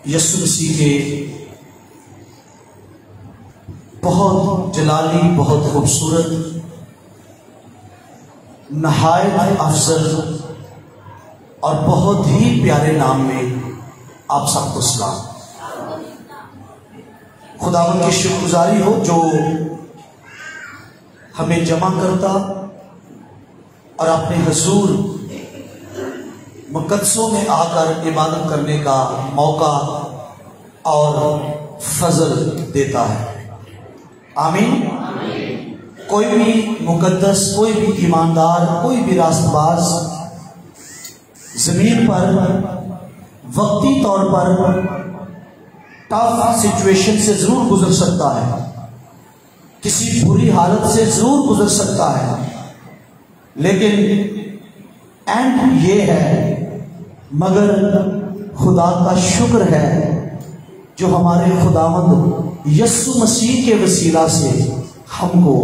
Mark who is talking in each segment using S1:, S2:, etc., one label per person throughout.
S1: यीशु मसीह के बहुत जलाली, बहुत खूबसूरत, नहायत अफजल और बहुत ही प्यारे नाम में आप सबको सलाम। खुदावंद की शुक्रगुजारी हो जो हमें जमा करता और अपने हुजूर मुक़द्दसों में आकर इबादत करने का मौका और फजल देता है। आमीन। कोई भी मुक़द्दस, कोई भी ईमानदार, कोई भी रास्तबाज जमीन पर वक्ती तौर पर टफ सिचुएशन से जरूर गुजर सकता है, किसी बुरी हालत से जरूर गुजर सकता है, लेकिन एंड ये है, मगर खुदा का शुक्र है जो हमारे खुदावंद यीशु मसीह के वसीला से हमको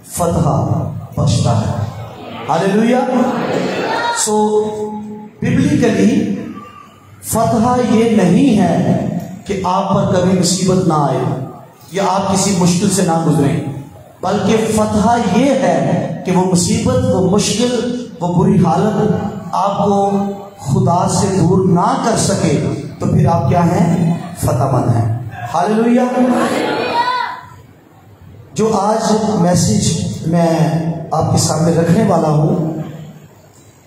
S1: फतह बख्शता है। हालेलुया। सो बिब्लिकली फतह ये नहीं है कि आप पर कभी मुसीबत ना आए या आप किसी मुश्किल से ना गुजरें, बल्कि फतह ये है कि वो मुसीबत, वो मुश्किल, वो बुरी हालत आपको खुदा से दूर ना कर सके, तो फिर आप क्या हैं? फतहमंद हैं। हालेलुया। जो आज मैसेज मैं आपके सामने रखने वाला हूं,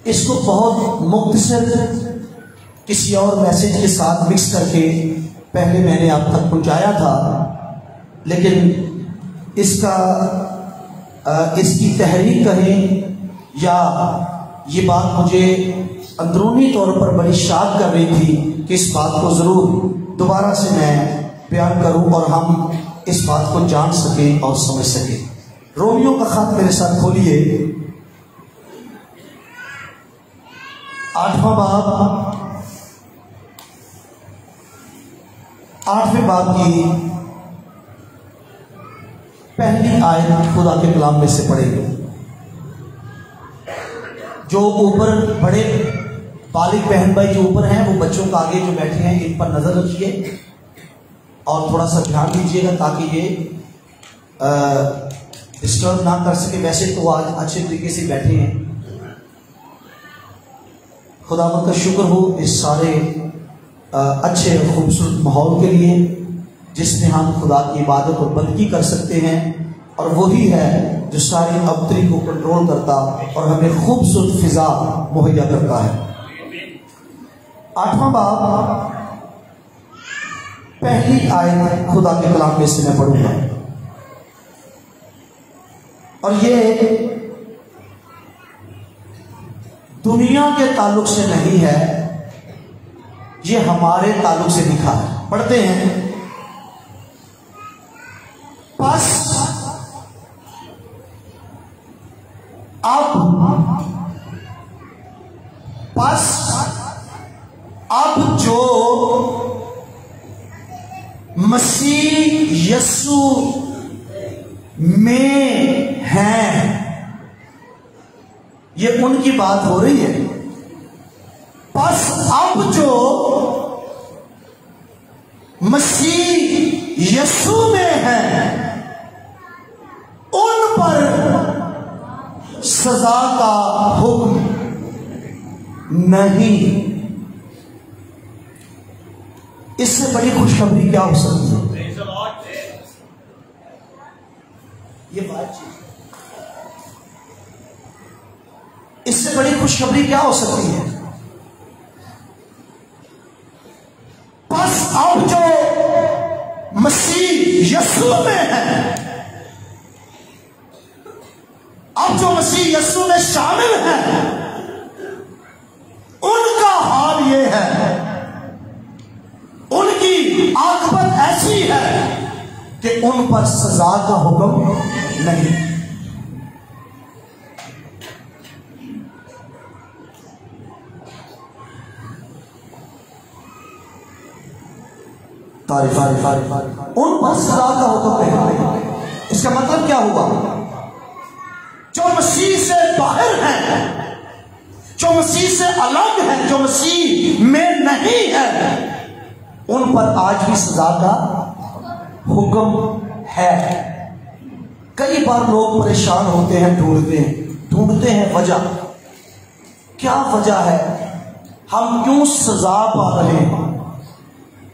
S1: इसको बहुत मुख्तसर किसी और मैसेज के साथ मिक्स करके पहले मैंने आप तक पहुंचाया था, लेकिन इसकी तहरीक कहें या ये बात मुझे अंदरूनी तौर पर बड़ी शाद कर रही थी कि इस बात को जरूर दोबारा से मैं बयान करूं और हम इस बात को जान सकें और समझ सकें। रोमियो का खत मेरे साथ खोलिए, 8वां बाब, 8वें बाब की पहली आयत खुदा के कलाम में से पढ़ेंगे। जो ऊपर बड़े बालिग बहन भाई जो ऊपर हैं, वो बच्चों का आगे जो बैठे हैं इन पर नजर रखिए और थोड़ा सा ध्यान दीजिएगा ताकि ये डिस्टर्ब ना कर सके। वैसे तो आज अच्छे तरीके से बैठे हैं। खुदावंद का शुक्र हो इस सारे अच्छे खूबसूरत माहौल के लिए जिसमें हम खुदा की इबादत और बंदगी कर सकते हैं, और वही है जो सारी अबतरी को कंट्रोल करता और हमें खूबसूरत फिजा मुहैया करता है। 8वां बाब पहली आयत खुदा के कलाम में से मैं पढ़ूंगा, और ये दुनिया के ताल्लुक से नहीं है, ये हमारे ताल्लुक से लिखा है। पढ़ते हैं। अब जो मसीह यीशु में हैं, ये उनकी बात हो रही है। बस अब जो मसीह यीशु में हैं, उन पर सजा का हुक्म नहीं। इससे बड़ी खुशखबरी क्या हो सकती है? ये बात, इससे बड़ी खुशखबरी क्या हो सकती है? बस अब जो मसीह यीशु में है, अब जो मसीह यीशु में शामिल है, उनका हाल ये है, उनकी आकबत ऐसी है कि उन पर सजा का हुक्म नहीं। तारीफ उन पर सजा का हुक्म नहीं। इसका मतलब क्या हुआ? जो मसीह से बाहर है, जो मसीह से अलग है, जो मसीह में नहीं है, उन पर आज भी सजा का हुक्म है। कई बार लोग परेशान होते हैं, ढूंढते हैं वजह, क्या वजह है, हम क्यों सजा पा रहे हैं,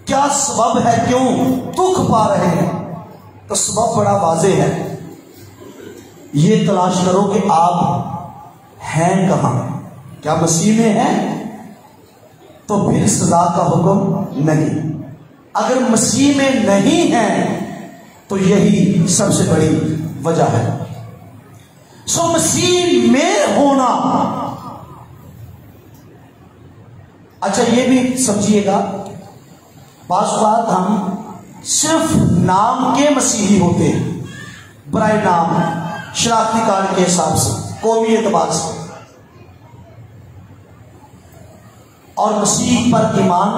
S1: क्या सबब है, क्यों दुख पा रहे हैं। तो सबब बड़ा वाज़ेह है, ये तलाश करो कि आप हैं कहां। क्या मसीह में हैं तो फिर सजा का हुक्म नहीं। अगर मसीह में नहीं हैं तो यही सबसे बड़ी वजह है। सो मसीह में होना, अच्छा ये भी समझिएगा, बात हम सिर्फ नाम के मसीही होते हैं, बराए नाम, शनाख्ती कार्ड के हिसाब से, कौमी एतबार से, और मसीह पर ईमान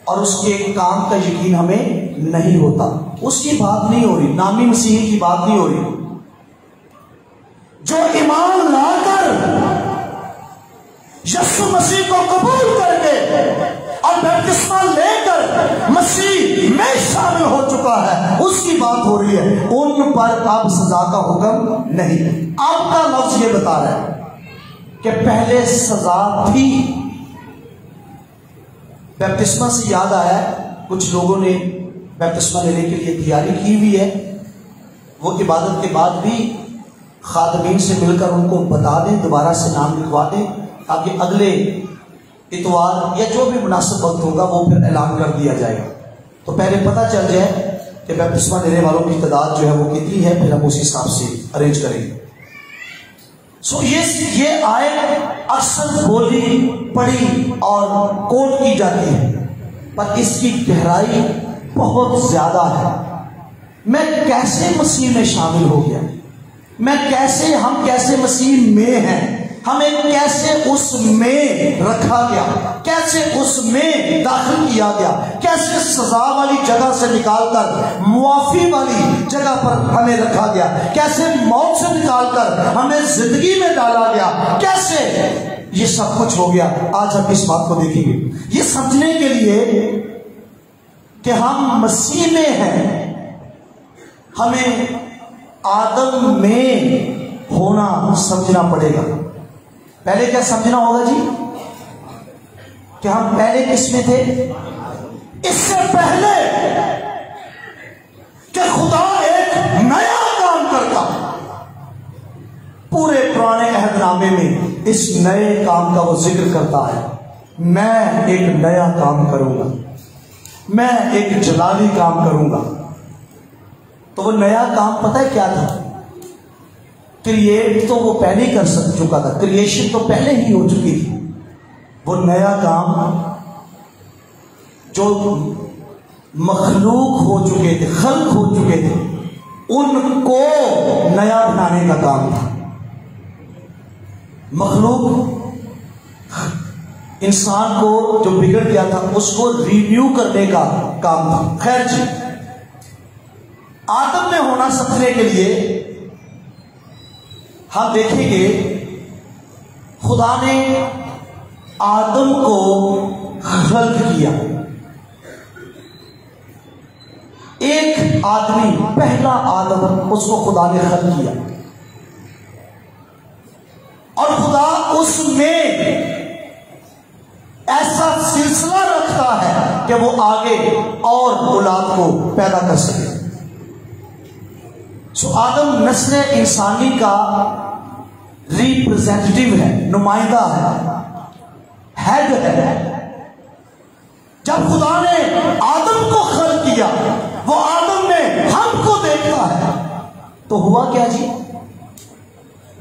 S1: और उसके काम का यकीन हमें नहीं होता। उसकी बात नहीं हो रही, नामी मसीही की बात नहीं हो रही। जो ईमान लाकर यीशु मसीह को कबूल करके और बपतिस्मा लेकर मसीह में शामिल हो चुका है, उसकी बात हो रही है। उन पर अब सजा का हुक्म नहीं। आपका लफ्ज ये बता रहा है कि पहले सजा थी। बपतिस्मा से याद आया, कुछ लोगों ने बपतिस्मा लेने के लिए तैयारी की हुई है। वो इबादत के बाद भी खादमीन से मिलकर उनको बता दें, दोबारा से नाम लिखवा दें, ताकि अगले इतवार या जो भी मुनासिब वक्त होगा वो फिर ऐलान कर दिया जाएगा। तो पहले पता चल जाए कि बपतिस्मा लेने वालों की तादाद जो है वो कितनी है, फिर हम उसी हिसाब से अरेंज करेंगे। सो ये आयत अक्सर बोली, पढ़ी और कोट की जाती है, पर इसकी गहराई बहुत ज्यादा है। मैं कैसे मसीह में शामिल हो गया, हम कैसे मसीह में हैं, हमें कैसे उसमें रखा गया, कैसे उसमें दाखिल किया गया, कैसे सजा वाली जगह से निकालकर मुआफी वाली जगह पर हमें रखा गया, कैसे मौत से निकालकर हमें जिंदगी में डाला गया, कैसे ये सब कुछ हो गया। आज हम इस बात को देखेंगे। ये समझने के लिए कि हम मसीह में हैं, हमें आदम में होना समझना पड़ेगा। पहले क्या समझना होगा जी, कि हम पहले किसमें थे। इससे पहले कि खुदा एक नया काम करता, पूरे पुराने अहदनामे में इस नए काम का वो जिक्र करता है। मैं एक नया काम करूंगा, मैं एक जलाली काम करूंगा। तो वो नया काम पता है क्या था? क्रिएट तो वो पहले ही कर चुका था, क्रिएशन तो पहले ही हो चुकी थी। वो नया काम जो मखलूक हो चुके थे, खल्क हो चुके थे, उनको नया बनाने का काम था। मखलूक इंसान को जो बिगड़ गया था उसको रिन्यू करने का काम था। खैर जी, आदम में होना समझने के लिए हम देखेंगे खुदा ने आदम को खल्क किया। एक आदमी, पहला आदम, उसको खुदा ने खल्क किया और खुदा उसमें ऐसा सिलसिला रखता है कि वो आगे और औलाद को पैदा कर सके। सो आदम नस्ल इंसानी का रिप्रेजेंटेटिव है, नुमाइंदा है, हेड है। जब खुदा ने आदम को खल्क किया, वो आदम में हमको देखता है। तो हुआ क्या जी?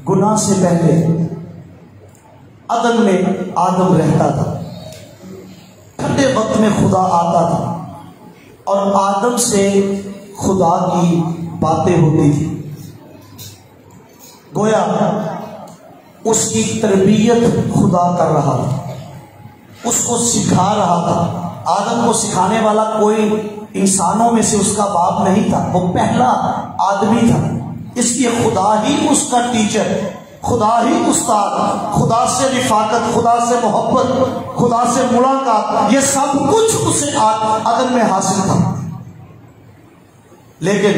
S1: गुनाह से पहले अदन में आदम रहता था, ठंडे वक्त में खुदा आता था और आदम से खुदा की बातें होती थी। गोया उसकी तरबियत खुदा कर रहा था, उसको सिखा रहा था। आदम को सिखाने वाला कोई इंसानों में से उसका बाप नहीं था, वो पहला आदमी था। इसलिए खुदा ही उसका टीचर, खुदा ही उस्ताद, खुदा से रिफाकत, खुदा से मोहब्बत, खुदा से मुलाकात, ये सब कुछ उसे आदम में हासिल था। लेकिन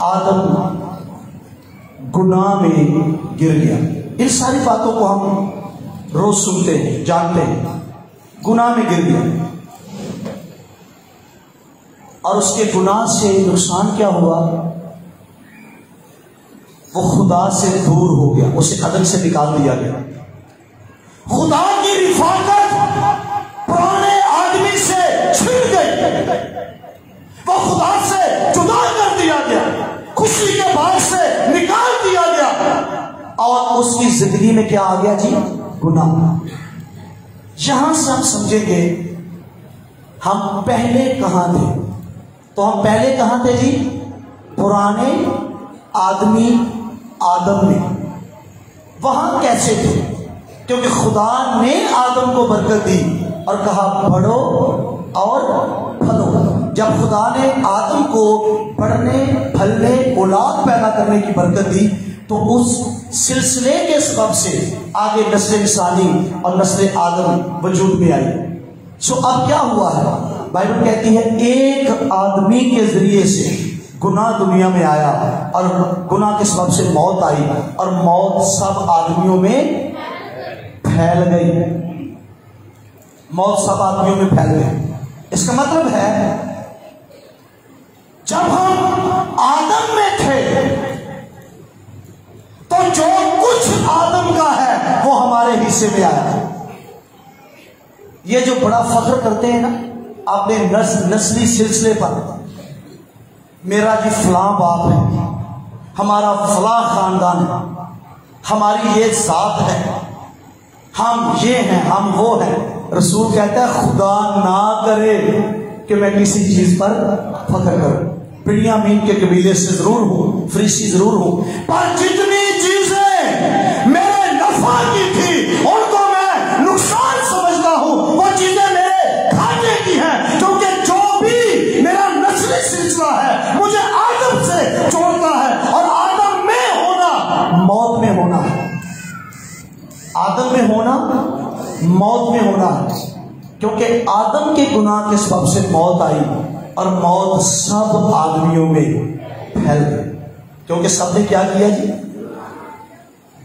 S1: आदम गुनाह में गिर गया। इन सारी बातों को हम रोज सुनते हैं, जानते हैं। गुनाह में गिर गया और उसके गुनाह से नुकसान क्या हुआ? वो खुदा से दूर हो गया, उसे अदम से निकाल दिया गया। खुदा की रिफाकत पुराने आदमी से छिड़ गई, वो खुदा से जुदा कर दिया गया, खुशी के बाग से निकाल दिया गया और उसकी जिंदगी में क्या आ गया जी? गुनाह। यहां से हम समझेंगे हम पहले कहां थे। तो हम पहले कहां थे जी? पुराने आदमी आदम में। वहां कैसे थे? क्योंकि खुदा ने आदम को बरकत दी और कहा बढ़ो और फलो। जब खुदा ने आदम को बढ़ने, फलने, औलाद पैदा करने की बरकत दी तो उस सिलसिले के सबब से आगे नस्ल इंसानी और नस्ल आदम वजूद में आई। सो अब क्या हुआ है? बाइबल कहती है एक आदमी के जरिए से गुनाह दुनिया में आया और गुनाह के सबब से मौत आई और मौत सब आदमियों में फैल गई। मौत सब आदमियों में फैल गई। इसका मतलब है जब हम आदम में थे तो जो कुछ आदम का है वो हमारे हिस्से में आया। ये जो बड़ा फख्र करते हैं ना अपने नस्ली सिलसिले पर, मेरा जी फलां बाप है, हमारा फलां खानदान है, हमारी ये जात है, हम ये हैं, हम वो हैं। रसूल कहता है खुदा ना करे कि मैं किसी चीज पर फख्र करूं। बिन्यामीन के कबीले से जरूर हूं, फरीसी जरूर हूं, पर जितनी चीजें मेरे नफा की थी उनको मैं नुकसान समझता हूं। वो चीजें मेरे घाटे की हैं, क्योंकि जो भी मेरा नस्ली सिलसिला है मुझे आदम से जोड़ता है और आदम में होना मौत में होना है। आदम में होना मौत में होना है, क्योंकि आदम के गुनाह के सबब से मौत आई और मौत सब आदमियों में फैल गई। क्योंकि सबने क्या किया जी?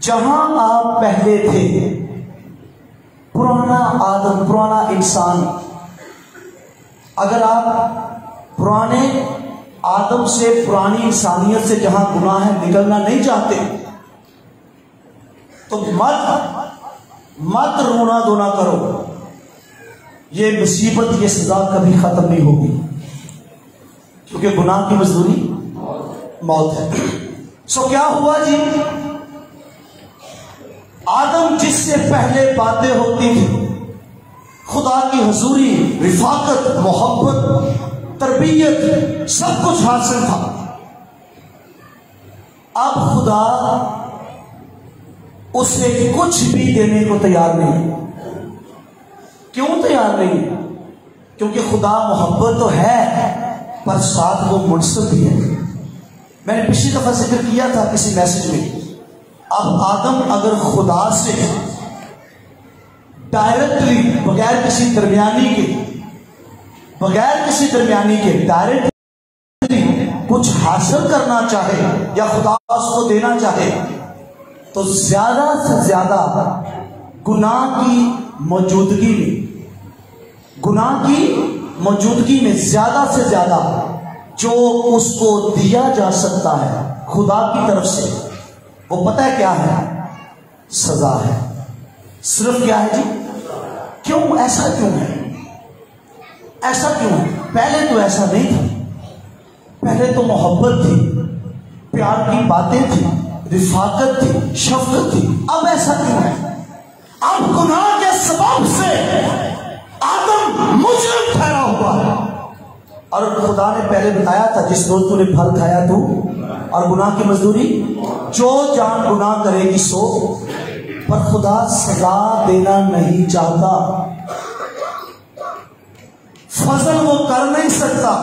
S1: जहां आप पहले थे, पुराना आदम, पुराना इंसान, अगर आप पुराने आदम से, पुरानी इंसानियत से जहां गुनाह है निकलना नहीं चाहते तो मत रोना धोना करो। ये मुसीबत, ये सजा कभी खत्म नहीं होगी, क्योंकि गुनाह की मजदूरी मौत है। सो क्या हुआ जी? आदम जिससे पहले बातें होती थी, खुदा की हुजूरी, रिफाकत, मोहब्बत, तरबियत, सब कुछ हासिल था। अब खुदा उसे कुछ भी देने को तैयार नहीं। क्यों तैयार नहीं? क्योंकि खुदा मोहब्बत तो है पर साथ वो मुनसिफ भी है। मैंने पिछली दफा जिक्र किया था किसी मैसेज में। अब आदम अगर खुदा से डायरेक्टली, बगैर किसी दरमियानी के डायरेक्टली कुछ हासिल करना चाहे या खुदा उसको देना चाहे तो ज्यादा से ज्यादा गुनाह की मौजूदगी में ज्यादा से ज्यादा जो उसको दिया जा सकता है खुदा की तरफ से, वो पता है क्या है? सजा है। सिर्फ क्या है जी? क्यों? ऐसा क्यों है? ऐसा क्यों है? पहले तो ऐसा नहीं था। पहले तो मोहब्बत थी, प्यार की बातें थी, रिफाकत थी, शफकत थी। अब ऐसा क्यों है? अब गुनाह के सबब से आदम मुजरिम ठहरा हुआ है। और खुदा ने पहले बताया था जिस रोज तूने फल खाया तू और गुनाह की मजदूरी, जो जान गुनाह करेगी सो। पर खुदा सजा देना नहीं चाहता। फजल वो कर नहीं सकता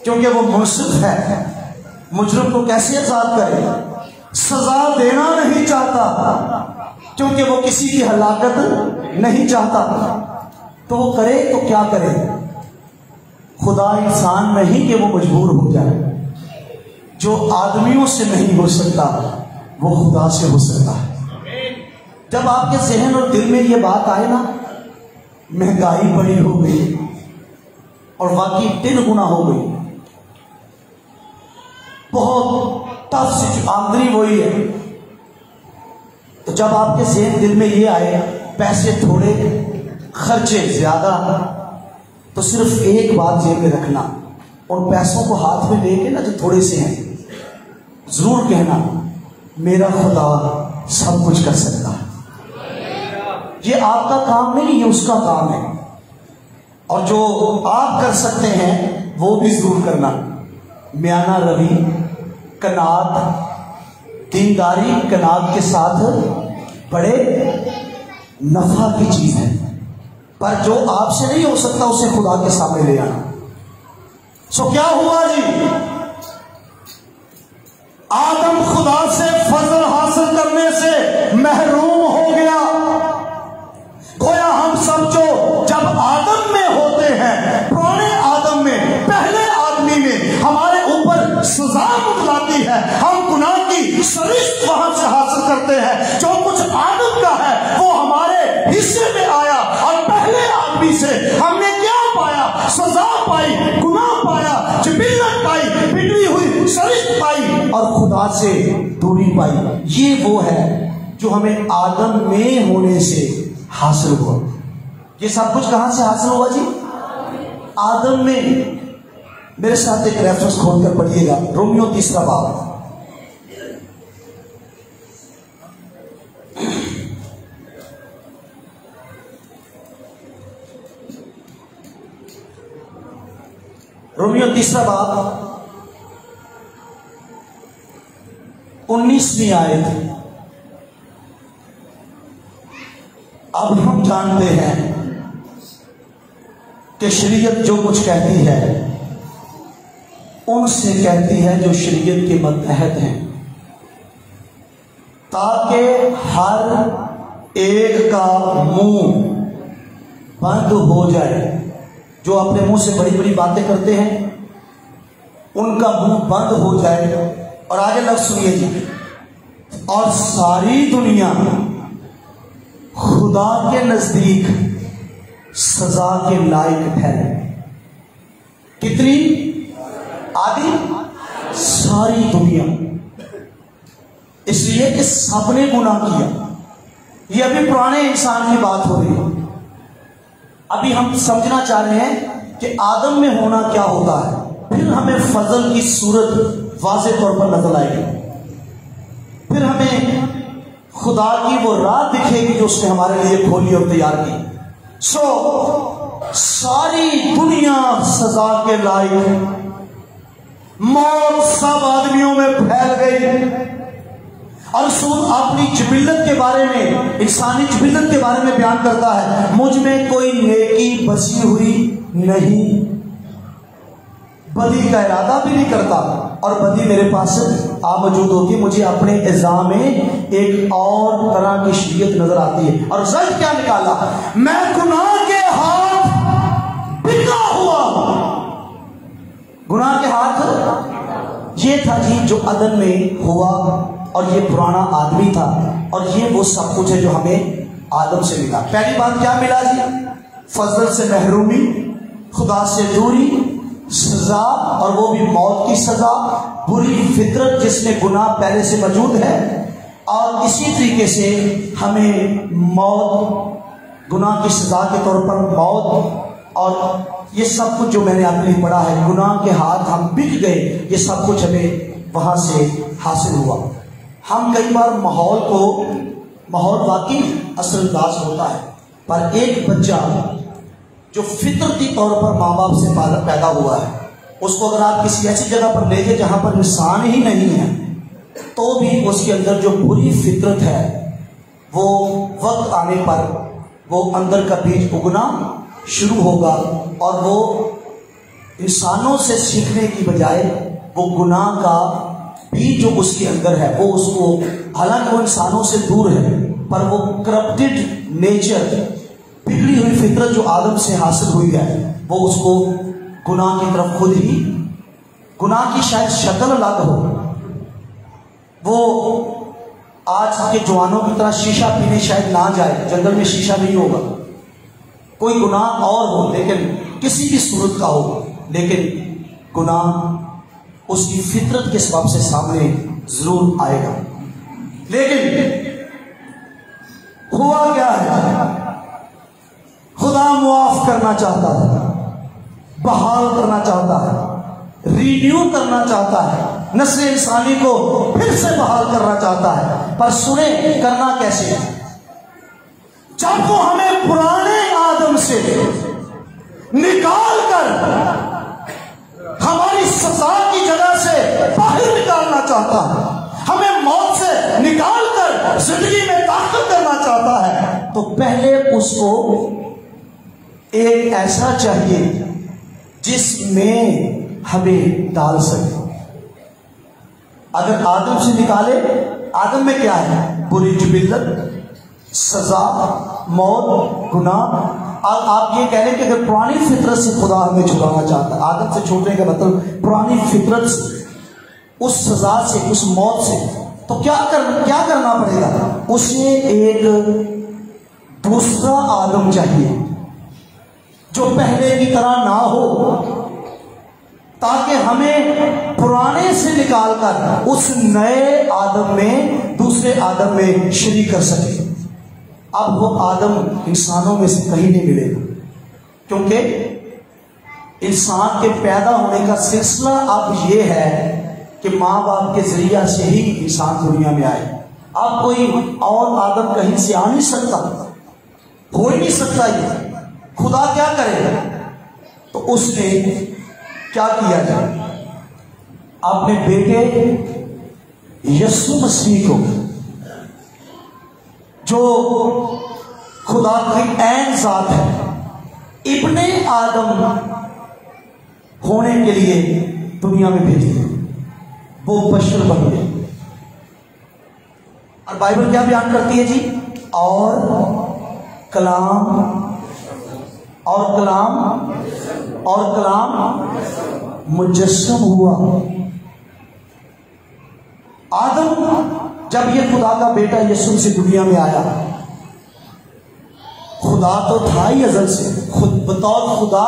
S1: क्योंकि वो मुनसिफ है, मुजरिम को कैसे आजाद करे? सजा देना नहीं चाहता क्योंकि वो किसी की हलाकत नहीं चाहता। तो वो करे तो क्या करे? खुदा इंसान में ही कि वो मजबूर हो जाए। जो आदमियों से नहीं हो सकता वो खुदा से हो सकता है। जब आपके जहन और दिल में ये बात आए ना, महंगाई बड़ी हो गई और वाकई 3 गुना हो गई, बहुत टफ आमदनी वही है, तो जब आपके जहन दिल में ये आए पैसे थोड़े खर्चे ज्यादा, तो सिर्फ एक बात जेब में रखना, उन पैसों को हाथ में लेके ना जो थोड़े से हैं, जरूर कहना मेरा खुदा सब कुछ कर सकता है। ये आपका काम नहीं, ये उसका काम है। और जो आप कर सकते हैं वो भी जरूर करना। म्याना रवि कनात, दीनदारी कनात के साथ बड़े नफा की चीज है, पर जो आपसे नहीं हो सकता उसे खुदा के सामने ले आना। सो क्या हुआ जी? आदम खुदा से फजल हासिल करने से महरूम हो गया। गोया हम सब जो जब आदम में होते हैं, पुराने आदम में, पहले आदमी में हमारे ऊपर सजा मुतलाती है, हम गुनाह की सरिश्त वहां से हासिल करते हैं। जो कुछ आदम का है वो हमारे हिस्से में आया और पहले आदमी से हमने क्या पाया? सजा पाई, गुनाह पाया, जिबिल्लत पाई, बिगड़ी हुई सरिश्त पाई और खुदा से दूरी पाई। ये वो है जो हमें आदम में होने से हासिल हुआ। ये सब कुछ कहां से हासिल हुआ जी? आदम में। मेरे साथ एक रेफरेंस खोलकर पढ़िएगा, रोमियो 3 बाब। रोमियो 3 बाब 19वीं आयत। अब हम जानते हैं कि शरीयत जो कुछ कहती है उनसे कहती है जो शरीयत के मतहत हैं, ताकि हर एक का मुंह बंद हो जाए। जो अपने मुंह से बड़ी बड़ी बातें करते हैं उनका मुंह बंद हो जाए। और आगे लफ्ज सुनिए जी, और सारी दुनिया खुदा के नजदीक सजा के लायक ठहरे। कितनी? आदि सारी दुनिया। इसलिए कि सबने गुनाह किया। ये अभी पुराने इंसान की बात हो रही है। अभी हम समझना चाह रहे हैं कि आदम में होना क्या होता है, फिर हमें फजल की सूरत वाज़ेह तौर पर नजर आएगी। फिर हमें खुदा की वो राह दिखेगी जो उसने हमारे लिए खोली और तैयार की। सारी दुनिया सजा के लायक, मौत सब आदमियों में फैल गई। और रसूल अपनी जिबिल्लत के बारे में, इंसानी जिबिल्लत के बारे में बयान करता है, मुझ में कोई नेकी बसी हुई नहीं, बदी का इरादा भी नहीं करता और बदी मेरे पास आ मौजूद होती। मुझे अपने इज़ा में एक और तरह की शरीयत नजर आती है। और रिजल्ट क्या निकाला? मैं गुनाह के हाथ बिका हुआ। गुनाह के हाथ ये था जी जो अदन में हुआ, और ये पुराना आदमी था, और ये वो सब कुछ है जो हमें आदम से मिला। पहली बात क्या मिला जी? फजल से महरूमी, खुदा से दूरी, सजा, और वो भी मौत की सजा, बुरी फितरत जिसमें गुनाह पहले से मौजूद है, और इसी तरीके से हमें मौत, गुनाह की सजा के तौर पर मौत, और ये सब कुछ जो मैंने आपके लिए पढ़ा है, गुनाह के हाथ हम बिक गए, ये सब कुछ हमें वहां से हासिल हुआ। हम कई बार माहौल वाकई असरअंदाज होता है, पर एक बच्चा जो फितरती तौर पर माँ बाप से पैदा हुआ है, उसको अगर आप किसी ऐसी जगह पर ले जाए जहां पर इंसान ही नहीं है, तो भी उसके अंदर जो बुरी फितरत है वो वक्त आने पर वो अंदर का बीज उगना शुरू होगा, और वो इंसानों से सीखने की बजाय वो गुनाह का बीज जो उसके अंदर है वो उसको, हालांकि वो इंसानों से दूर है, पर वो करप्टेड नेचर, बिगड़ी हुई फितरत जो आदम से हासिल हुई है, वो उसको गुनाह की तरफ खुद ही, गुनाह की शायद शक्ल अलग हो, वो आज के जवानों की तरह शीशा पीने शायद ना जाए, जंगल में शीशा नहीं होगा, कोई गुनाह और हो, लेकिन किसी भी सूरत का हो, लेकिन गुनाह उसकी फितरत के सबब से सामने जरूर आएगा। लेकिन हुआ क्या है, खुदा मुआफ करना चाहता है, बहाल करना चाहता है, रिन्यू करना चाहता है, नस्ल इंसानी को फिर से बहाल करना चाहता है। पर सुने, करना कैसे? जब वो हमें पुराने आदम से निकाल कर हमारी सजा की जगह से बाहर निकालना चाहता है, हमें मौत से निकाल कर जिंदगी में दाखिल करना चाहता है, तो पहले उसको एक ऐसा चाहिए जिसमें हमें डाल सके। अगर आदम से निकाले, आदम में क्या है? बुरी जिबिल्लत, सजा, मौत, गुनाह। आप ये कह रहे हैं कि अगर पुरानी फितरत से खुदा हमें छुड़ाना चाहता है, आदम से छूटने का मतलब पुरानी फितरत से, उस सजा से, उस मौत से, तो क्या करना पड़ेगा? उसे एक दूसरा आदम चाहिए जो पहले की तरह ना हो, ताकि हमें पुराने से निकालकर उस नए आदम में, दूसरे आदम में शरीक कर सके। अब वो आदम इंसानों में से कहीं नहीं मिलेगा, क्योंकि इंसान के पैदा होने का सिलसिला अब ये है कि माँ बाप के जरिया से ही इंसान दुनिया में आए। अब कोई और आदम कहीं से आ नहीं सकता, हो ही नहीं सकता। ये खुदा क्या करेगा? तो उसने क्या किया जाए? अपने बेटे यीशु मसीह को, जो खुदा की ऐन जात है, इब्ने आदम होने के लिए दुनिया में भेज दिया। वो बशर बन गए। और बाइबल क्या बयान करती है जी? और कलाम मुजस्सम हुआ। आदम जब ये खुदा का बेटा यीशु से दुनिया में आया, खुदा तो था ही अज़ल से, खुद बतौर खुदा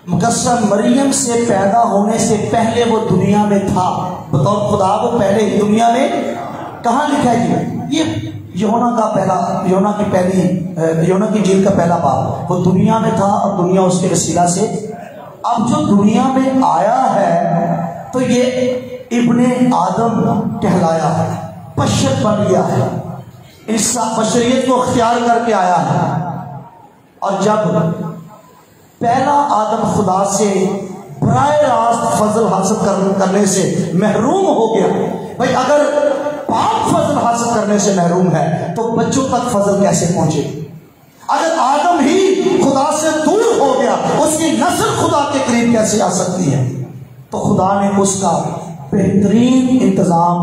S1: मुकस्सम मरियम से पैदा होने से पहले वो दुनिया में था। बतौर खुदा वो पहले ही दुनिया में, कहाँ लिखा है जी? ये यूहन्ना की इंजील का पहला बाब, वो दुनिया में था और दुनिया उसके वसीला से। अब जो दुनिया में आया है तो ये इब्ने आदम कहलाया है, बशर बन गया है, इंसान बशरियत को अख्तियार करके आया है। और जब पहला आदम खुदा से बराए रास्त फजल हासिल करने से महरूम हो गया, भाई अगर बाप फजल हासिल करने से महरूम है तो बच्चों तक फजल कैसे पहुंचे? अगर आदम ही खुदा से दूर हो गया, उसकी नस्ल खुदा के करीब कैसे आ सकती है? तो खुदा ने उसका बेहतरीन इंतजाम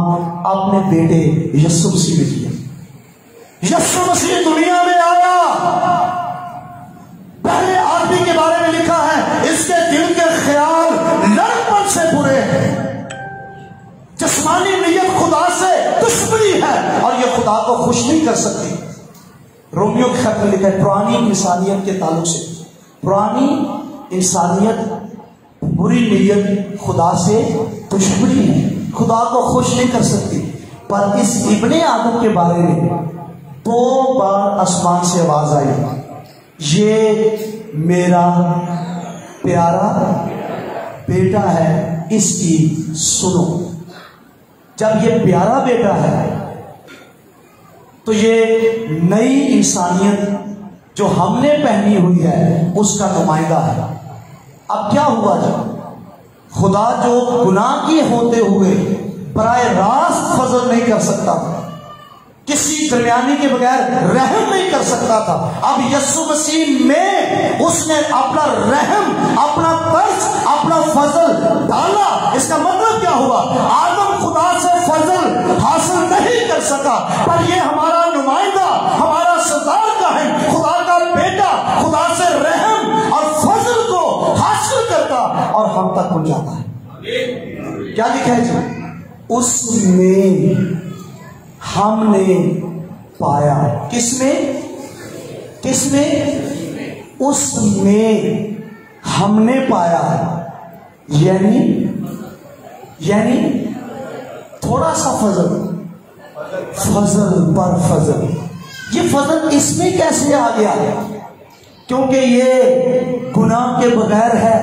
S1: अपने बेटे यीशु मसीह में किया। यीशु मसीह दुनिया में आया, पहले आदमी के बारे में लिखा है, इसके दिल के ख्याल लड़पन से बुरे हैं, जिस्मानी नीयत खुदा से दुश्मनी है और यह खुदा को खुश नहीं कर सकती। रोमियो के खत में लिखा है, पुरानी इंसानियत के ताल्लुक से, पुरानी इंसानियत बुरी नीयत खुदा से दुश्मनी है, खुदा को खुश नहीं कर सकती। पर इस इब्ने आदम के बारे में 2 बार आसमान से आवाज आई, ये मेरा प्यारा बेटा है, इसकी सुनो। जब ये प्यारा बेटा है तो ये नई इंसानियत जो हमने पहनी हुई है उसका नुमाइंदा है। अब क्या हुआ? जब खुदा जो गुनाह के होते हुए बराए रास्त फजल नहीं कर सकता, किसी दरमियानी के बगैर रहम नहीं कर सकता था। अब यीशु मसीह में उसने अपना रहम, अपना तरस, अपना फजल डाला। इसका मतलब क्या हुआ? आदम खुदा से फजल हासिल नहीं कर सका, पर ये हमारा नुमाइंदा, हमारा सरदार का है, खुदा का बेटा, खुदा से रहम और फजल को हासिल करता और हम तक पहुंचाता है। क्या लिखा है जी? उसमें हमने पाया। किसमें? किसमें? उसमें हमने पाया। यानी थोड़ा सा फजल पर फजल। ये फजल इसमें कैसे आ गया? क्योंकि ये गुनाह के बगैर है।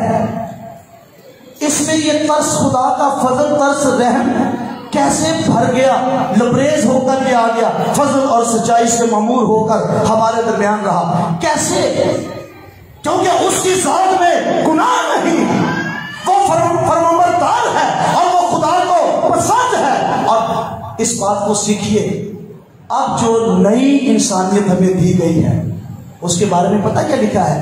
S1: इसमें ये तरस, खुदा का फजल, तरस, रहम कैसे भर गया, लबरेज होकर के आ गया, फजल और सच्चाई से मामूर होकर हमारे दरमियान रहा। कैसे? क्योंकि उसकी जात में गुनाह नहीं, वो फरमाबरदार है और वो खुदा को पसंद है। और इस बात को सीखिए, अब जो नई इंसानियत हमें दी गई है उसके बारे में पता क्या लिखा है?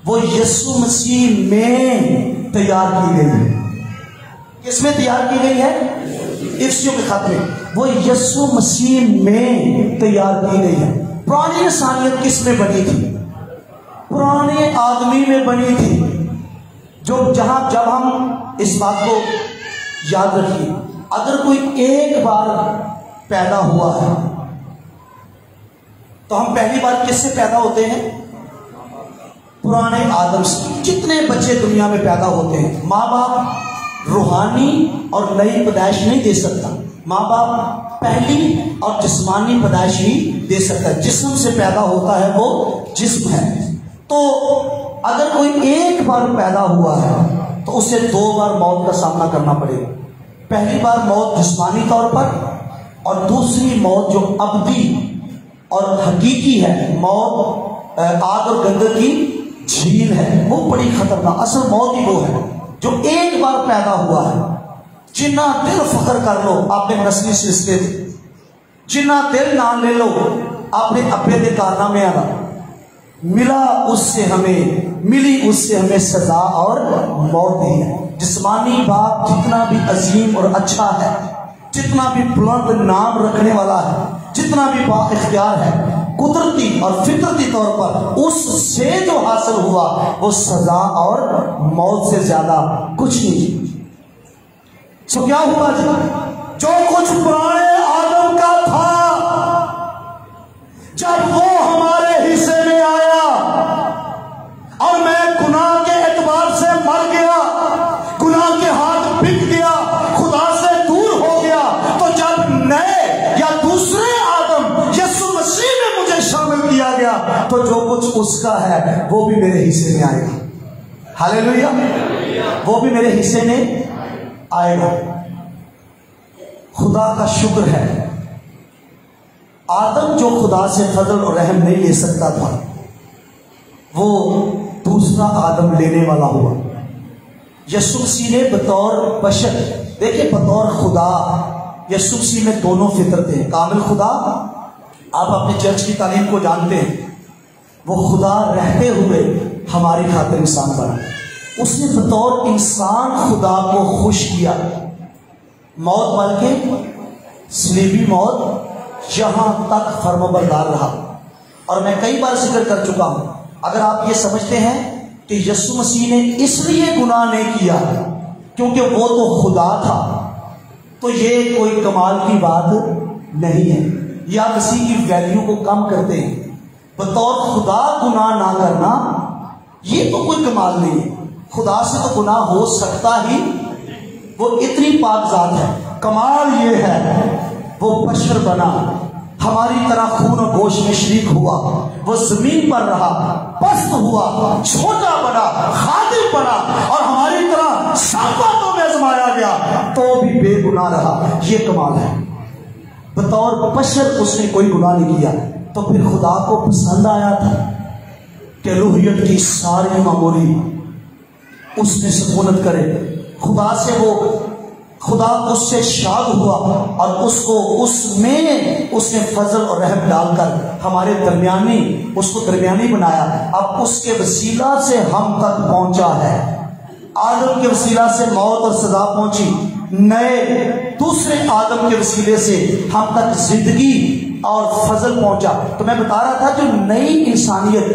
S1: वो यीशु मसीह में तैयार की गई है। किसमें तैयार की गई है? इफ्सियों के खत में वो यीशु मसीह में तैयार की गई है। पुरानी इंसानियत किस में बनी थी? पुराने आदमी में बनी थी। जब हम इस बात को याद रखिए, अगर कोई एक बार पैदा हुआ है तो हम पहली बार किससे पैदा होते हैं? पुराने आदम से। कितने बच्चे दुनिया में पैदा होते हैं? माँ बाप रूहानी और नई पैदाइश नहीं दे सकता। माँ बाप पहली और जिस्मानी पैदाइश ही दे सकता है। जिस्म से पैदा होता है वो जिस्म है। तो अगर कोई एक बार पैदा हुआ है तो उसे 2 बार मौत का सामना करना पड़ेगा। पहली बार मौत जिस्मानी तौर पर और दूसरी मौत जो अबदी और हकीकी है, मौत आग और गंदक की झील है, वो बड़ी खतरनाक। असल मौत ही वो है जो एक बार पैदा हुआ है। जिन्ना दिल फख्र कर लो आपने नस्ली सिलसिले, जिन्ना दिल नाम ले लो आपने अपने दे कारनामे आना, मिली उससे हमें सजा और मौत दी है। जिस्मानी बाप जितना भी अजीम और अच्छा है, जितना भी बुलंद नाम रखने वाला है, जितना भी बाइख्तियार है, कुदरती और फितरती तौर पर उससे जो हासिल हुआ वो सजा और मौत से ज्यादा कुछ नहीं। तो क्या हुआ जी? जो कुछ पुराने आदम का था, जब वो हमारे हिस्से में आया और मैं गुनाह के एतबार से मर गया, गुनाह के हाथ बिक गया, खुदा से दूर हो गया, तो जब नए या दूसरे आदम यीशु मसीह में मुझे शामिल किया गया तो जो कुछ उसका है वो भी मेरे हिस्से में आएगा। हालेलुया, वो भी मेरे हिस्से में आएगा। खुदा का शुक्र है, आदम जो खुदा से फजल और रहम नहीं ले सकता था वो दूसरा आदम लेने वाला हुआ। यीशु मसीह ने बतौर बशर, देखिए बतौर खुदा यीशु मसीह में दोनों फितरतें हैं। कामिल खुदा, आप अपने चर्च की तालीम को जानते हैं, वो खुदा रहते हुए हमारी खातिर इंसान बना। उसने बतौर इंसान खुदा को खुश किया, मौत बल्कि सलीबी मौत, यहां तक फर्माबरदार रहा। और मैं कई बार जिक्र कर चुका हूं, अगर आप ये समझते हैं कि यीशु मसीह ने इसलिए गुनाह नहीं किया क्योंकि वो तो खुदा था, तो ये कोई कमाल की बात नहीं है, या मसीह की वैल्यू को कम करते हैं। बतौर खुदा गुनाह ना करना ये तो कोई कमाल नहीं है। खुदा से तो गुनाह हो सकता ही, वो इतनी पाक जात है। कमाल ये है वो बशर बना, हमारी तरह खून और गोश्त में शरीक हुआ, वो जमीन पर रहा, पस्त हुआ, छोटा बना, खादिम बना और हमारी तरह सांपातों में आजमाया गया तो भी बेगुनाह रहा। ये कमाल है। बतौर बशर उसने कोई गुनाह नहीं किया, तो फिर खुदा को पसंद आया था कि रूहियत की सारी मामूली उसने सुकूनत करे। खुदा से वो खुदा उससे शाद हुआ और उसको उसमें उसने फजल और रहम डालकर हमारे दरमियानी उसको दरमियानी बनाया। अब उसके वसीला से हम तक पहुंचा है। आदम के वसीला से मौत और सजा पहुंची, नए दूसरे आदम के वसीले से हम तक जिंदगी और फजल पहुंचा। तो मैं बता रहा था जो नई इंसानियत,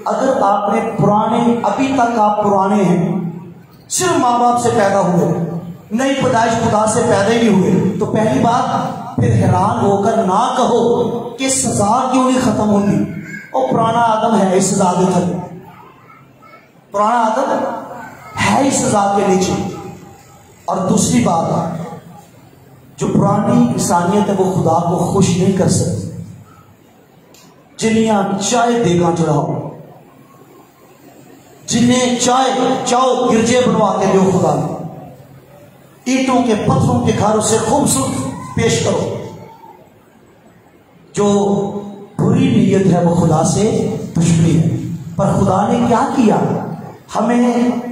S1: अगर आपने पुराने, अभी तक आप पुराने हैं, सिर्फ माँ बाप से पैदा हुए, नई पैदाइश खुदा से पैदा ही नहीं हुए, तो पहली बात फिर हैरान होकर ना कहो कि सजा क्यों नहीं खत्म होती। और पुराना आदम है इस सजा के थले, पुराना आदम है इस सजा के नीचे। और दूसरी बात, जो पुरानी इंसानियत है वो खुदा को खुश नहीं कर सकती। जिन्हें चाहे देगा चढ़ाओ, जिन्हें चाहो गिरजे बनवा के दो खुदा ने, ईंटों के पत्थरों के घर उसे खूबसूरत पेश करो। जो बुरी नीयत है वो खुदा से दुश्मनी है। पर खुदा ने क्या किया, हमें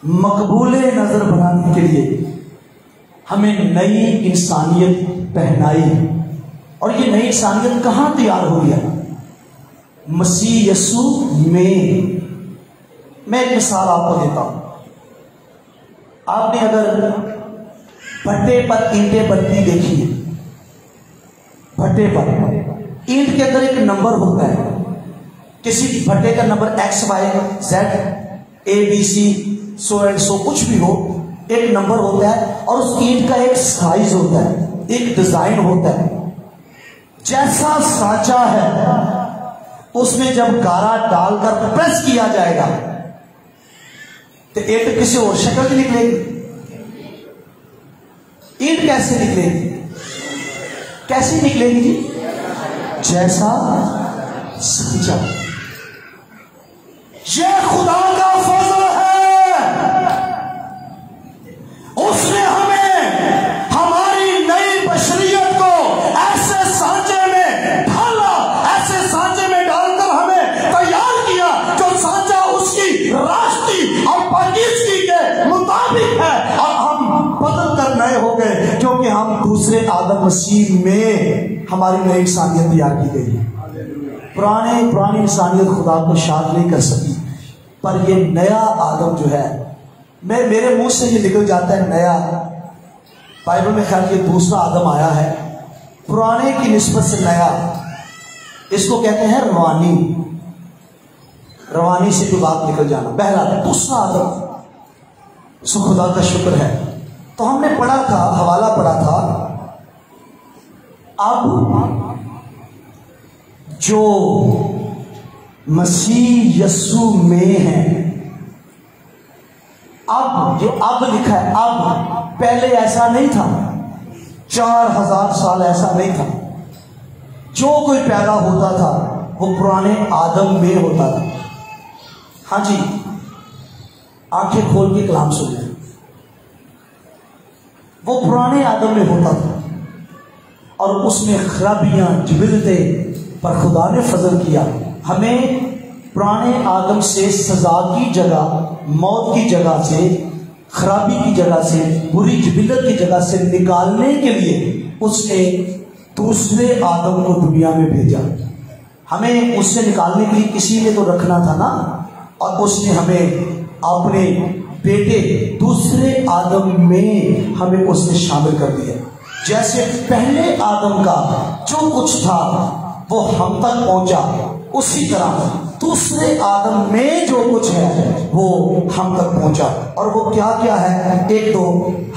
S1: मकबूल नजर बनाने के लिए हमें नई इंसानियत पहनाई। और ये नई इंसानियत कहां तैयार हुई है? मसीह यीशु में। मैं एक मिसाल आपको देता हूं। आपने अगर भट्टे पर ईंटें बनती देखी है, भट्टे पर ईंट के अंदर एक नंबर होता है, किसी भट्टे का number XYZ ABC so and so कुछ भी हो, एक नंबर होता है और उस ईंट का एक साइज होता है, एक डिजाइन होता है। जैसा सांचा है उसमें जब गारा डालकर प्रेस किया जाएगा तो ईंट किसी और शक्ल की निकलेगी। ईंट कैसे निकलेगी? कैसे निकलेगी जी? जैसा सांचा। ये खुदा का फजल है, उसने हमें हमारी नई बशरियत को ऐसे सांचे में ढाला, ऐसे सांचे में डालकर हमें तैयार किया जो सांचा उसकी रास्ती और पाकीज़गी के मुताबिक है। और हम बदल कर नए हो गए क्योंकि हम दूसरे आदम मसीह में हमारी नई इंसानियत तैयार की गई है। पुरानी इंसानियत खुदा को शाद नहीं कर सकी, पर ये नया आदम जो है, मेरे मुंह से ये निकल जाता है नया। बाइबल में ख्याल ये दूसरा आदम आया है, पुराने की निस्बत से नया। इसको कहते हैं रवानी, रवानी से कोई बात निकल जाना। बहरहाल दूसरा आदम, सो खुदा का शुक्र है। तो हमने पढ़ा था, हवाला पढ़ा था, अब जो मसीह यीशु में है, अब जो अब लिखा है, अब पहले ऐसा नहीं था, 4000 साल ऐसा नहीं था। जो कोई पैदा होता था वो पुराने आदम में होता था। हाँ जी, आंखें खोल के कलाम सुनिए। वो पुराने आदम में होता था और उसमें खराबियां जिबिलते, पर खुदा ने फजल किया हमें पुराने आदम से, सजा की जगह, मौत की जगह से, खराबी की जगह से, बुरी जिबिलत की जगह से निकालने के लिए उसने दूसरे आदम को दुनिया में भेजा। हमें उससे निकालने के लिए किसी ने तो रखना था ना, और उसने हमें अपने बेटे दूसरे आदम में हमें उसने शामिल कर दिया। जैसे पहले आदम का जो कुछ था वो हम तक पहुंचा, उसी तरह दूसरे आदम में जो कुछ है वो हम तक पहुंचा। और वो क्या क्या है, एक दो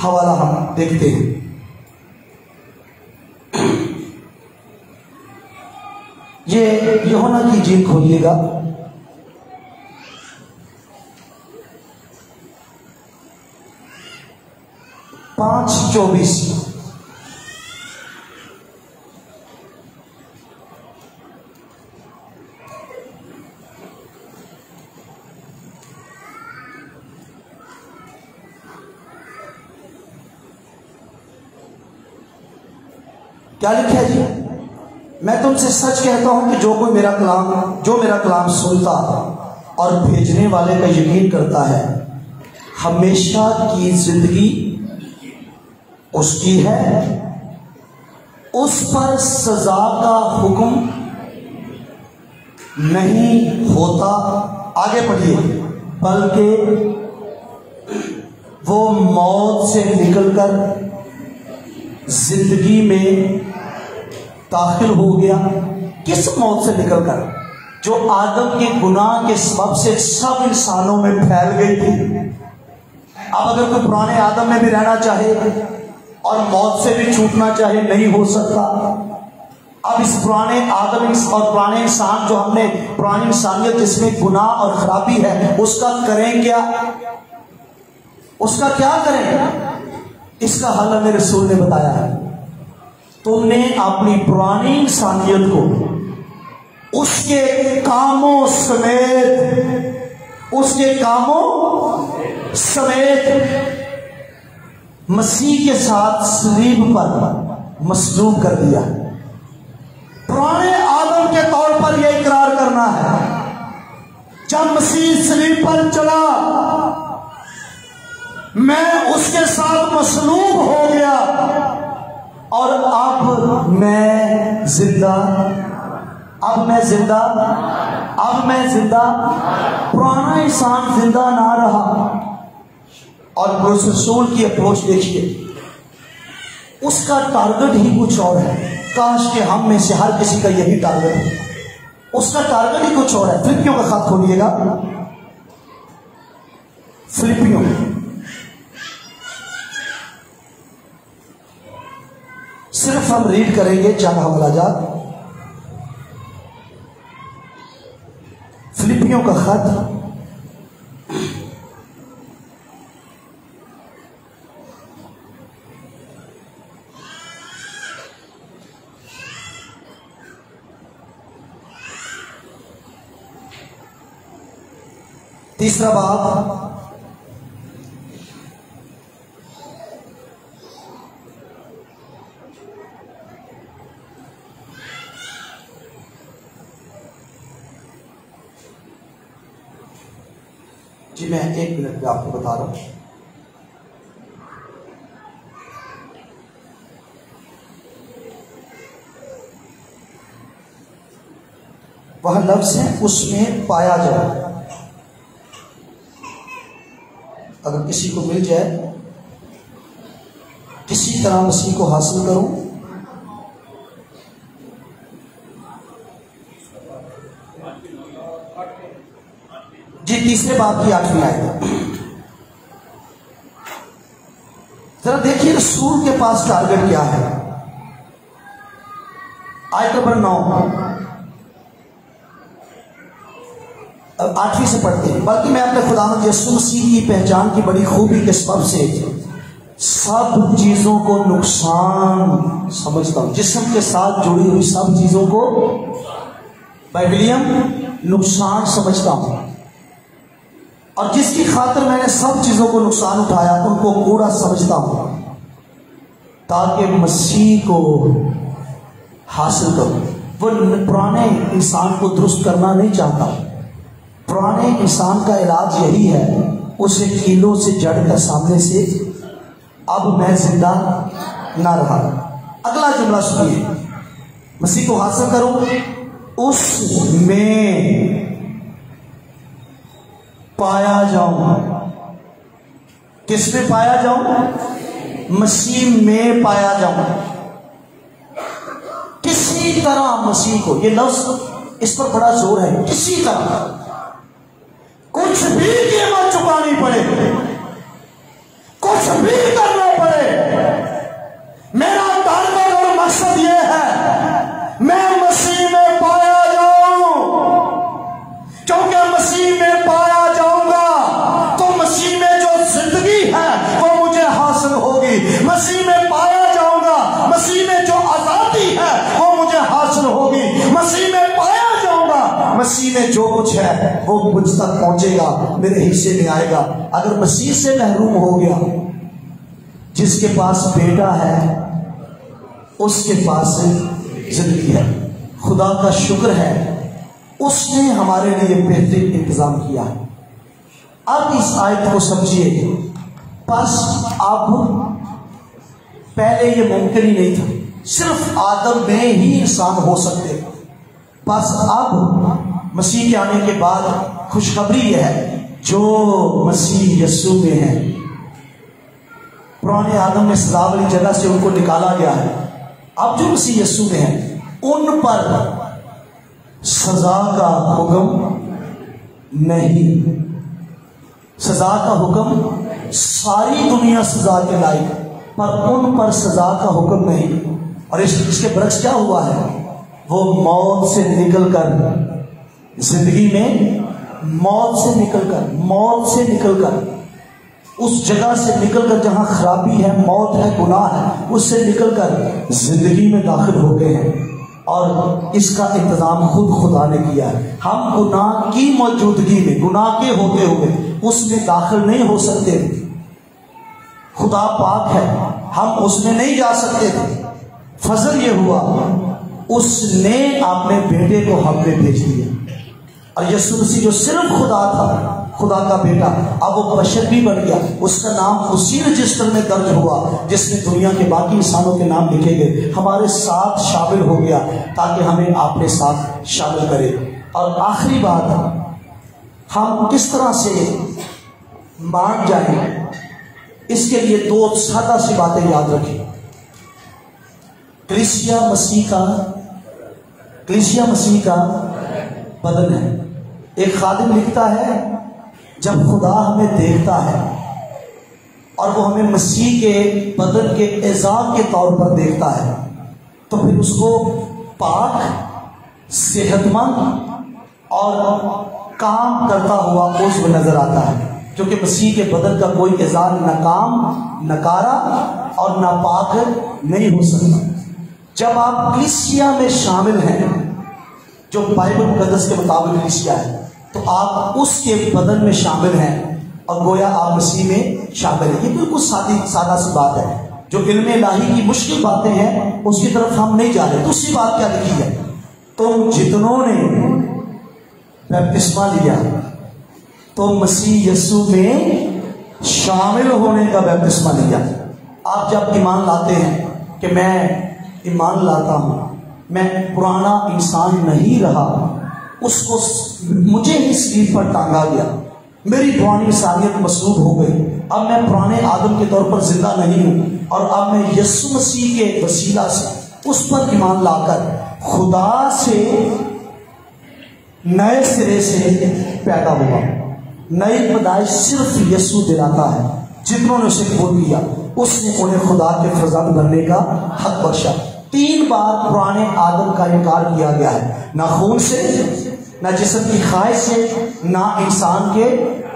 S1: हवाला हम देखते हैं। ये यूहन्ना की इंजील खोलिएगा, पांच 24। क्या लिखा है जी? मैं तुमसे सच कहता हूं कि जो मेरा कलाम सुनता और भेजने वाले का यकीन करता है, हमेशा की जिंदगी उसकी है, उस पर सजा का हुक्म नहीं होता। आगे पढ़िए, बल्कि वो मौत से निकलकर जिंदगी में दाखिल हो गया। किस मौत से निकलकर? जो आदम के गुनाह के सबब से सब इंसानों में फैल गई थी। अब अगर कोई पुराने आदम में भी रहना चाहे और मौत से भी छूटना चाहे, नहीं हो सकता। अब इस पुराने आदम और पुराने इंसान जो हमने, पुरानी इंसानियत जिसमें गुनाह और खराबी है, उसका करें क्या? उसका क्या करें? इसका हल हमें रसूल ने बताया है। तुमने अपनी पुरानी इंसानियत को उसके कामों समेत मसीह के साथ सलीब पर मसलूब कर दिया। पुराने आदम के तौर पर यह इकरार करना है, जब मसीह सलीब पर चला मैं उसके साथ मसलूब हो गया और अब मैं जिंदा। पुराना इंसान जिंदा ना रहा। और रसूल की अप्रोच देखिए, उसका टारगेट ही कुछ और है। काश के हम में से हर किसी का यही टारगेट हो। उसका टारगेट ही कुछ और है। फिलिपियों का खत खोलिएगा, फिलिपियों सिर्फ हम रीड करेंगे 4 हवालाजात। फिलिपियों का खत तीसरा बाब जी, मैं 1 मिनट में आपको बता रहा हूं। वह लफ्ज है उसमें पाया जाए। अगर किसी को मिल जाए, किसी तरह मसीह को हासिल करूं, जी तीसरे बाब की 8वीं आयत। जरा देखिए रसूल के पास टारगेट क्या है। आयत नंबर 9, अब 8वीं से पढ़ते हैं। बल्कि मैं अपने खुदावंद यीशु मसीह की पहचान की बड़ी खूबी के सबब से सब चीजों को नुकसान समझता हूं। जिस्म के साथ जुड़ी हुई सब चीजों को बाइबिलियम नुकसान समझता हूं, और जिसकी खातिर मैंने सब चीजों को नुकसान उठाया उनको कूड़ा समझता हूं, ताकि मसीह को हासिल करूं। वो पुराने इंसान को दुरुस्त करना नहीं चाहता। पुराने इंसान का इलाज यही है, उसे कीलों से जड़कर सामने से अब मैं जिंदा ना रहा। अगला जुमला सुनिए, मसीह को हासिल करूं, उसमें पाया जाऊं। किस में पाया जाऊं? मसीह में पाया जाऊं। किसी तरह मसीह को, ये लफ्ज इस पर बड़ा जोर है, किसी तरह, कुछ भी कीमत चुकानी पड़े, कुछ भी करना पड़े, मेरा टारगेट और मकसद यह है मैं मसीह में पाया जाऊं। क्योंकि मसीह में पाया जाऊंगा तो मसीह में जो जिंदगी है वो मुझे हासिल होगी। मसीह में पाया जाऊंगा, मसीह में जो आजादी है वो मुझे हासिल होगी। मसीह में पाया जाऊंगा, मसीह में जो कुछ है वो मुझ तक पहुंचेगा, मेरे हिस्से में आएगा। अगर मसीह से महरूम हो गया, जिसके पास बेटा है उसके पास जिंदगी है। खुदा का शुक्र है, उसने हमारे लिए बेहतरीन इंतजाम किया है। अब इस आयत को समझिए। बस अब पहले ये मुमकिन ही नहीं था, सिर्फ आदम में ही इंसान हो सकते। बस अब मसीह के आने के बाद खुशखबरी यह है, जो मसीह यीशु में है, पुराने आदम में सजा वाली जगह से उनको निकाला गया है। अब जो मसीह यीशु में है उन पर सजा का हुक्म नहीं। सजा का हुक्म, सारी दुनिया सजा के लायक, पर उन पर सजा का हुक्म नहीं। और इसके बरक्स क्या हुआ है, वो मौत से निकलकर जिंदगी में, मौत से निकलकर उस जगह से निकलकर जहां खराबी है, मौत है, गुनाह है, उससे निकलकर जिंदगी में दाखिल हो गए हैं। और इसका इंतजाम खुद खुदा ने किया है। हम गुनाह की मौजूदगी में, गुनाह के होते हुए उसमें दाखिल नहीं हो सकते। खुदा पाक है, हम उसमें नहीं जा सकते थे। फजल ये हुआ, उसने अपने बेटे को हम पे भेज दिया। और यीशु मसीह जो सिर्फ खुदा था, खुदा का बेटा, अब वो बशर भी बन गया। उसका नाम उसी रजिस्टर में दर्ज हुआ जिसमें दुनिया के बाकी इंसानों के नाम लिखे गए, हमारे साथ शामिल हो गया ताकि हमें अपने साथ शामिल करे। और आखिरी बात, हम किस तरह से मान जाएं, इसके लिए दो सादा सी बातें याद रखें। कलीसिया मसीह का बदन है। एक खादिम लिखता है, जब खुदा हमें देखता है और वो हमें मसीह के बदन के एजाज़ के तौर पर देखता है, तो फिर उसको पाक, सेहतमंद और काम करता हुआ उज़्व नजर आता है। क्योंकि मसीह के बदन का कोई एजाज़ नाकाम, नकारा और नापाक नहीं हो सकता। जब आप कलीसिया में शामिल हैं, जो बाइबल मुकद्दस के मुताबिक कलीसिया है, तो आप उसके बदन में शामिल हैं और गोया आप मसीह में शामिल हैं। ये बिल्कुल सादा सी बात है। जो इल्म इलाही की मुश्किल बातें हैं उसकी तरफ हम नहीं जा रहे। दूसरी बात क्या लिखी है, तुम जितनों ने बपतिस्मा लिया तो मसीह यीशु में शामिल होने का बपतिस्मा लिया। आप जब ईमान लाते हैं कि मैं ईमान लाता हूं, मैं पुराना इंसान नहीं रहा, उसको मुझे ही सलीब पर टांगा गया, मेरी पुरानी इंसानियत मसलूब हो गई, अब मैं पुराने आदम के तौर पर जिंदा नहीं हूं और अब मैं यीशु मसीह के वसीला से उस पर ईमान लाकर खुदा से नए सिरे से पैदा हुआ। नई पैदाइश सिर्फ यीशु दिलाता है। जिन्होंने उसे कबूल किया उसने उन्हें खुदा के फरजंद बनने का हक बख्शा। 3 बार पुराने आदम का इनकार किया गया है, ना खून से, ना जिस्म की ख्वाहिश से, ना इंसान के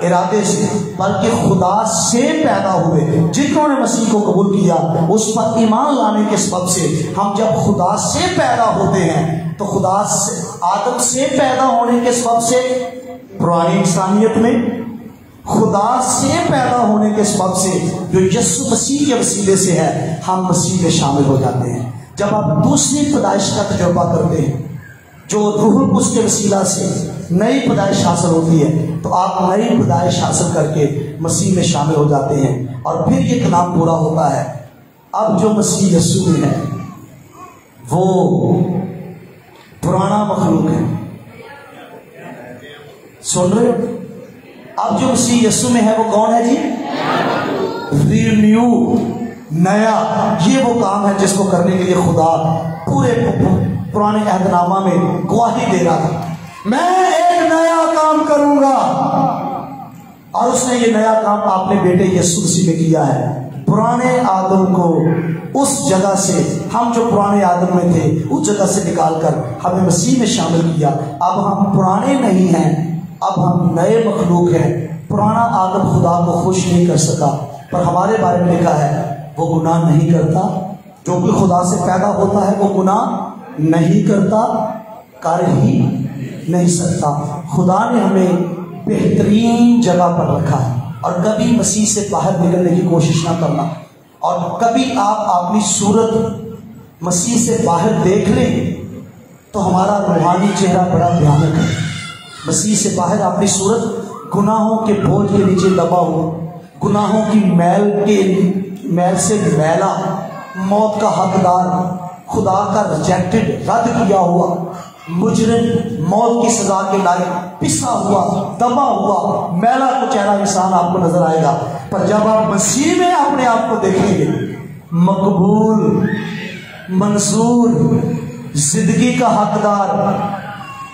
S1: इरादे से, बल्कि खुदा से पैदा हुए। जिन्होंने मसीह को कबूल किया, उस पर ईमान लाने के सबब से हम जब खुदा से पैदा होते हैं, तो खुदा से, आदम से पैदा होने के सबब से पुरानी इंसानियत में, खुदा से पैदा होने के सबब से जो यीशु मसीह के वसीले से है, हम मसीह में शामिल हो जाते हैं। जब आप दूसरी पैदाइश का तजुर्बा करते हैं, जो रूहुल कुद्स के वसीला से नई पैदाइश हासिल होती है, तो आप नई पैदाइश हासिल करके मसीह में शामिल हो जाते हैं। और फिर ये कलाम पूरा होता है, अब जो मसीह यीशु में है वो पुराना मखलूक है। सुन रहे हो? अब जो मसीह यीशु में है वो कौन है जी? रिन्यू, नया। ये वो काम है जिसको करने के लिए खुदा पूरे पुराने अहदनामा में गवाही दे रहा था, मैं एक नया काम करूंगा। और उसने ये नया काम अपने बेटे यीशु मसीह में किया है। पुराने आदम को उस जगह से, हम जो पुराने आदम में थे उस जगह से निकालकर हमें मसीह में शामिल किया। अब हम पुराने नहीं हैं, अब हम नए मखलूक हैं। पुराना आदम खुदा को खुश नहीं कर सका, पर हमारे बारे में लिखा है वो गुनाह नहीं करता। जो कोई खुदा से पैदा होता है वो गुनाह नहीं करता, कर ही नहीं सकता। खुदा ने हमें बेहतरीन जगह पर रखा है। और कभी मसीह से बाहर निकलने की कोशिश ना करना। और कभी आप अपनी सूरत मसीह से बाहर देख लें तो हमारा रूहानी चेहरा बड़ा भयानक है। मसीह से बाहर अपनी सूरत गुनाहों के बोझ के नीचे दबा हुआ, गुनाहों की मैल से मैला, मौत का हकदार, खुदा का रिजेक्टेड, रद्द किया हुआ मुजरिम, मौत की सजा के लायक पिसा हुआ, दबा हुआ, मैला कुचैला इंसान आपको नजर आएगा। पर जब आप मसीह में अपने आप को देखेंगे, मकबूल, मंसूर, जिंदगी का हकदार,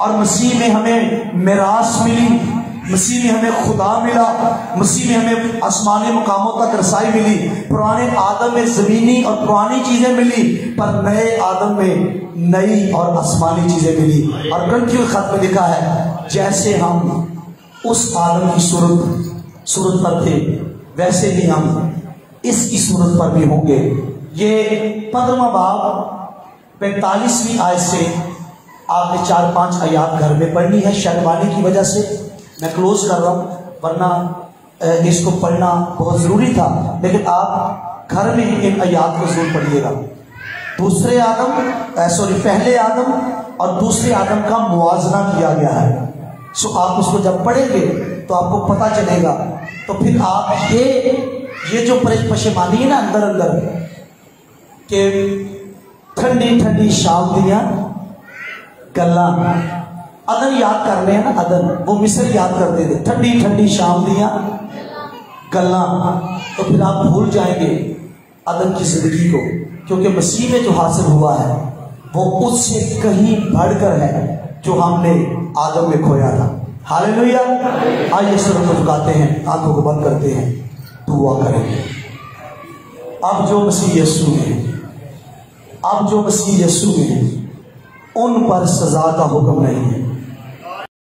S1: और मसीह में हमें मिरास मिली, मसीह में हमें खुदा मिला, मसीह में हमें आसमानी मुकामों तक रसाई मिली। पुराने आदम में जमीनी और पुरानी चीजें मिली, पर नए आदम में नई और आसमानी चीजें मिली। और ग्रंथियों खत में लिखा है, जैसे हम उस आदम की सूरत पर थे, वैसे ही हम इसकी सूरत पर भी होंगे। ये 15वां बाब 45वीं आयत से आपने 4-5 आयात घर में पढ़नी है। शर्माने की वजह से मैं क्लोज कर रहा हूं, वरना इसको पढ़ना बहुत जरूरी था, लेकिन आप घर में ही इन आयात को जरूर पढ़िएगा। पहले आदम और दूसरे आदम का मुआवजा किया गया है। सो आप उसको जब पढ़ेंगे तो आपको पता चलेगा। तो फिर आप ये जो पशेमानी है ना अंदर के ठंडी ठंडी शाम दिया गल्ला, अदन याद कर रहे हैं ना, अदन वो मिस्र याद करते थे, ठंडी ठंडी शाम दिया गल्ला। तो फिर आप भूल जाएंगे अदन की जिंदगी को, क्योंकि मसीह में जो हासिल हुआ है वो उससे कहीं बढ़कर है जो हमने आदम में खोया था। हालेलुया। आइए सर को झुकाते हैं, आंखों को बंद करते हैं, दुआ करेंगे। अब जो मसीह यीशु में उन पर सजा का हुक्म नहीं है।